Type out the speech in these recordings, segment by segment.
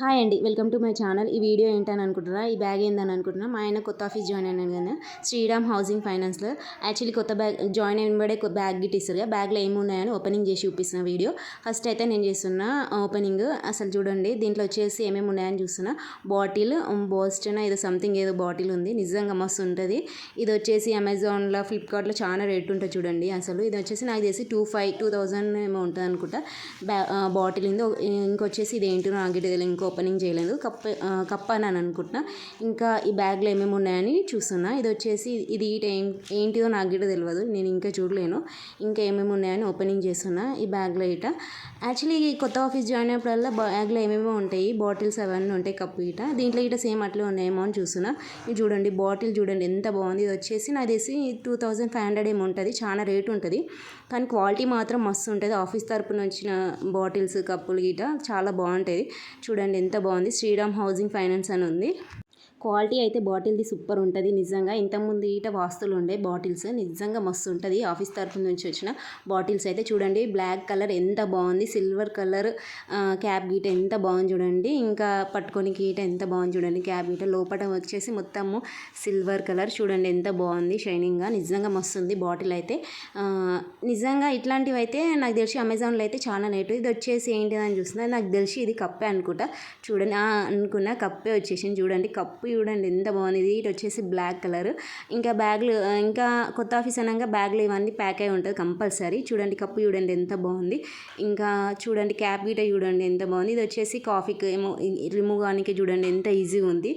Hi అండి. Welcome to my channel. ఈ video ఏంటని అనుకుంటున్నారా? ఈ బ్యాగ్ ఏందని అనుకుంటున్నా. మా ఆయన కొత్త ఆఫీస్ జాయిన్ అయినాను కదా, శ్రీరామ్ హౌసింగ్ ఫైనాన్స్లో. యాక్చువల్లీ కొత్త బ్యాగ్ జాయిన్ అయిన బడే బ్యాగ్ గిట్ ఇస్తారు కదా, బ్యాగ్లో ఏమున్నాయని ఓపెనింగ్ చేసి చూపిస్తున్న వీడియో. ఫస్ట్ అయితే నేను చేస్తున్నా ఓపెనింగ్. అసలు చూడండి, దీంట్లో వచ్చేసి ఏమేమి ఉన్నాయని చూస్తున్నా. బాటిల్ బోస్టన్ ఏదో సంథింగ్ ఏదో బాటిల్ ఉంది, నిజంగా మస్తు ఉంటుంది. ఇది వచ్చేసి అమెజాన్లో, ఫ్లిప్కార్ట్లో చాలా రేట్ ఉంటుంది చూడండి. అసలు ఇది వచ్చేసి నాకు తెలిసి 2000 ఏమో ఉంటుంది అనుకుంటా. బాటిల్ ఉంది. ఇంకొచ్చేసి ఇది ఏంటో నాకు తెలియదు, ఇంకా ఓపెనింగ్ చేయలేదు. కప్ అని అనుకుంటున్నా. ఇంకా ఈ బ్యాగ్లో ఏమేమి ఉన్నాయని చూస్తున్నా. ఇది వచ్చేసి ఇది ఏంటిదో నాకు గిట్ట తెలియదు, నేను ఇంకా చూడలేను. ఇంకా ఏమేమి ఉన్నాయని ఓపెనింగ్ చేస్తున్నా ఈ బ్యాగ్లో ఇట. యాక్చువల్లీ కొత్త ఆఫీస్ జాయిన్ అయినప్పుడల్లా బ్యాగ్లో ఏమేమో ఉంటాయి, బాటిల్స్ అవన్నీ ఉంటాయి, కప్పు ఇట. దీంట్లో ఇట సేమ్ అట్లే ఉన్నాయేమో అని చూస్తున్నా. ఇది చూడండి, బాటిల్ చూడండి ఎంత బాగుంది. ఇది వచ్చేసి నాకు తెలిసి 2500 ఏమో ఉంటుంది, చాలా రేట్ ఉంటుంది. కానీ క్వాలిటీ మాత్రం మస్తు ఉంటుంది. ఆఫీస్ తరపున వచ్చిన బాటిల్స్, కప్పులు గిట చాలా బాగుంటుంది. చూడండి ఎంత బాగుంది. శ్రీరామ్ హౌసింగ్ ఫైనాన్స్ అని ఉంది. క్వాలిటీ అయితే బాటిల్ది సూపర్ ఉంటుంది నిజంగా. ఇంతకుముందు ఈట వాస్తులు ఉండే బాటిల్స్ నిజంగా మస్తు ఉంటుంది. ఆఫీస్ తరఫు నుంచి వచ్చిన బాటిల్స్ అయితే చూడండి, బ్లాక్ కలర్ ఎంత బాగుంది, సిల్వర్ కలర్ క్యాప్ గీట ఎంత బాగుంది చూడండి. ఇంకా పట్టుకొని గీట ఎంత బాగుంది చూడండి. క్యాప్ గీట లోపల వచ్చేసి మొత్తము సిల్వర్ కలర్ చూడండి ఎంత బాగుంది, షైనింగ్గా నిజంగా మస్తు ఉంది బాటిల్ అయితే. నిజంగా ఇట్లాంటివి అయితే నాకు తెలిసి అమెజాన్లో అయితే చాలా రేటు. ఇది వచ్చేసి ఏంటిదని చూస్తున్నా, నాకు తెలిసి ఇది కప్పే అనుకుంటా. చూడండి అనుకున్న కప్పే వచ్చేసింది చూడండి. కప్పు చూడండి ఎంత బాగుంది. ఇది వచ్చేసి బ్లాక్ కలర్. ఇంకా బ్యాగ్లు, ఇంకా కొత్త ఆఫీస్ అనగా బ్యాగ్లు ఇవన్నీ ప్యాక్ అయి ఉంటుంది కంపల్సరీ. చూడండి కప్పు చూడండి ఎంత బాగుంది. ఇంకా చూడండి క్యాప్ గీట చూడండి ఎంత బాగుంది. ఇది వచ్చేసి కాఫీకి ఏమో రిమూవ్ కానికి చూడండి ఎంత ఈజీగా ఉంది.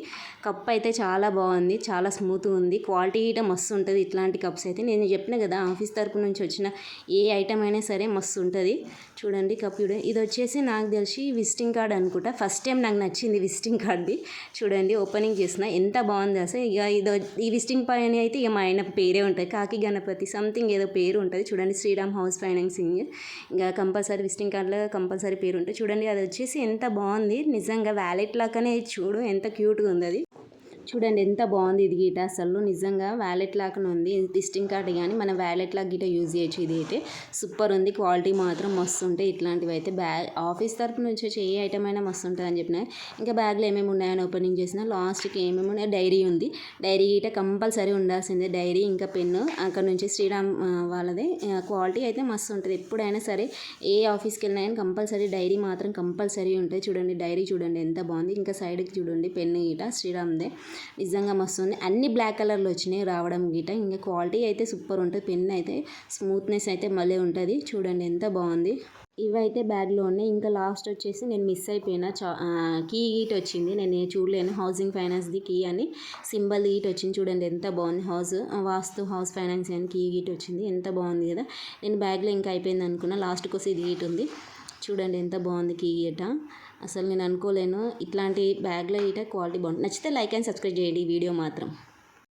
కప్ అయితే చాలా బాగుంది, చాలా స్మూత్గా ఉంది. క్వాలిటీ గీట మస్తు ఉంటుంది ఇట్లాంటి కప్స్ అయితే. నేను చెప్పిన కదా, ఆఫీస్ తరపు నుంచి వచ్చిన ఏ ఐటమ్ అయినా సరే మస్తు ఉంటుంది. చూడండి కప్ చూడండి. ఇది వచ్చేసి నాకు తెలిసి విజిటింగ్ కార్డ్ అనుకుంటా. ఫస్ట్ టైం నాకు నచ్చింది విజిటింగ్ కార్డ్ది. చూడండి ఓపెనింగ్ చేసిన ఎంత బాగుంది అసలు. ఇక ఈ విజిటింగ్ పైన అయితే ఇక మా ఆయన పేరే ఉంటుంది, కాకి గణపతి సంథింగ్ ఏదో పేరు ఉంటుంది. చూడండి శ్రీరామ్ హౌస్ ఫైనాన్సింగ్. ఇంకా కంపల్సరీ విజిటింగ్ కార్డులో కంపల్సరీ పేరు ఉంటుంది. చూడండి అది వచ్చేసి ఎంత బాగుంది నిజంగా, వ్యాలెట్ లాగానే చూడు ఎంత క్యూట్గా ఉంది అది. చూడండి ఎంత బాగుంది ఇది గీట. అసలు నిజంగా వ్యాలెట్ లాగానే ఉంది. విజిటింగ్ కార్డ్ కానీ మన వ్యాలెట్ లాగా గీట యూజ్ చేయొచ్చు. ఇది అయితే సూపర్ ఉంది. క్వాలిటీ మాత్రం మస్తు ఉంటాయి ఇట్లాంటివి అయితే. ఆఫీస్ తరపు నుంచి వచ్చి ఏ ఐటమ్ అయినా మస్తు ఉంటుంది అని చెప్పిన. ఇంకా బ్యాగ్లో ఏమేమి ఉన్నాయని ఓపెనింగ్ చేసిన. లాస్ట్కి ఏమేమి ఉన్నాయి, డైరీ ఉంది. డైరీ గీట కంపల్సరీ ఉండాల్సిందే. డైరీ ఇంకా పెన్ను. అక్కడ నుంచి శ్రీరామ్ వాళ్ళదే. క్వాలిటీ అయితే మస్తు ఉంటుంది. ఎప్పుడైనా సరే ఏ ఆఫీస్కి వెళ్ళినా కానీ కంపల్సరీ డైరీ మాత్రం కంపల్సరీ ఉంటుంది. చూడండి డైరీ చూడండి ఎంత బాగుంది. ఇంకా సైడ్కి చూడండి పెన్ను గీట శ్రీరామ్దే. నిజంగా మస్తు ఉంది. అన్ని బ్లాక్ కలర్లో వచ్చినాయి రావడం గిట. ఇంకా క్వాలిటీ అయితే సూపర్ ఉంటుంది. పెన్ అయితే స్మూత్నెస్ అయితే మళ్ళీ ఉంటుంది. చూడండి ఎంత బాగుంది. ఇవైతే బ్యాగ్లో ఉన్నాయి. ఇంకా లాస్ట్ వచ్చేసి నేను మిస్ అయిపోయిన కీ గీట్ వచ్చింది, నేను చూడలేను. హౌసింగ్ ఫైనాన్స్ది కీ అని సింబల్ గీట్ వచ్చింది. చూడండి ఎంత బాగుంది. వాస్తు హౌస్ ఫైనాన్స్ అని కీ గీట్ వచ్చింది. ఎంత బాగుంది కదా. నేను బ్యాగ్లో ఇంకా అయిపోయింది అనుకున్నా, లాస్ట్కి వచ్చి ఇది గీట్ ఉంది. చూడండి ఎంత బాగుంది కీ గీట. అసలు నేను అనుకోలేను ఇట్లాంటి బ్యాగ్లో గీట క్వాలిటీ బాగుంది. నచ్చితే లైక్ అండ్ సబ్స్క్రైబ్ చేయండి ఈ వీడియో మాత్రం.